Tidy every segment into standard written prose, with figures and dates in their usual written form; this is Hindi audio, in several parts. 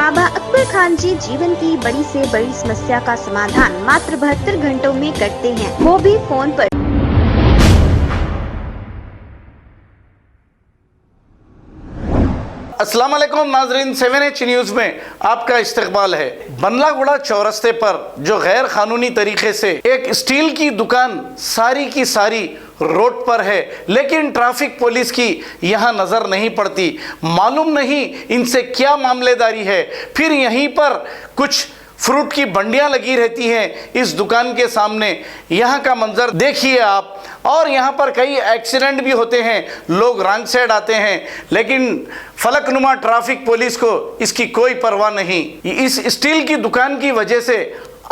बाबा अकबर खान जी जीवन की बड़ी से बड़ी समस्या का समाधान मात्र 72 घंटों में करते हैं, वो भी फोन पर। अस्सलाम वालेकुम नाजरीन, 7H न्यूज़ में आपका इस्तकबाल है। बंदलागुड़ा चौरस्ते पर जो गैर कानूनी तरीके से एक स्टील की दुकान सारी की सारी रोड पर है, लेकिन ट्रैफिक पुलिस की यहाँ नज़र नहीं पड़ती। मालूम नहीं इनसे क्या मामलेदारी है। फिर यहीं पर कुछ फ्रूट की बंडियां लगी रहती हैं इस दुकान के सामने। यहाँ का मंजर देखिए आप। और यहाँ पर कई एक्सीडेंट भी होते हैं, लोग रॉन्ग साइड आते हैं, लेकिन फलकनुमा ट्रैफिक पुलिस को इसकी कोई परवाह नहीं। इस स्टील की दुकान की वजह से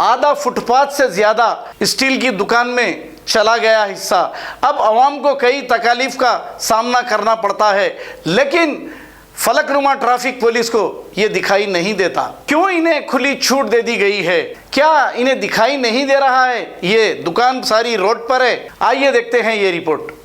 आधा फुटपाथ से ज़्यादा स्टील की दुकान में चला गया हिस्सा। अब आवाम को कई तकालीफ का सामना करना पड़ता है, लेकिन फलकनुमा ट्रैफिक पुलिस को ये दिखाई नहीं देता। क्यों इन्हें खुली छूट दे दी गई है? क्या इन्हें दिखाई नहीं दे रहा है ये दुकान सारी रोड पर है? आइए देखते हैं ये रिपोर्ट।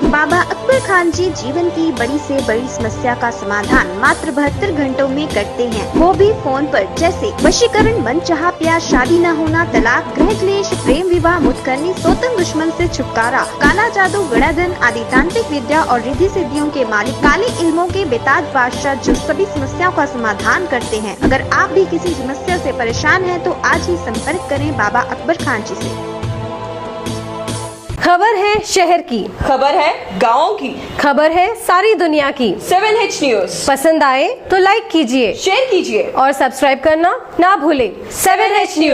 बाबा अकबर खान जी जीवन की बड़ी से बड़ी समस्या का समाधान मात्र 72 घंटों में करते हैं, वो भी फोन पर। जैसे वशीकरण, मनचाहा प्यार, शादी न होना, तलाक, गृह क्लेश, प्रेम विवाह, मुतकरनी, सोतन दुश्मन से छुटकारा, काला जादू, गणाधन आदि तांत्रिक विद्या और रिद्धि सिद्धियों के मालिक काले इल्मों के बेताज बादशाह जो सभी समस्याओं का समाधान करते हैं। अगर आप भी किसी समस्या से परेशान हैं तो आज ही संपर्क करें बाबा अकबर खान जी से। खबर है शहर की, खबर है गाँव की, खबर है सारी दुनिया की। 7H न्यूज पसंद आए तो लाइक कीजिए, शेयर कीजिए और सब्सक्राइब करना ना भूले। 7H news.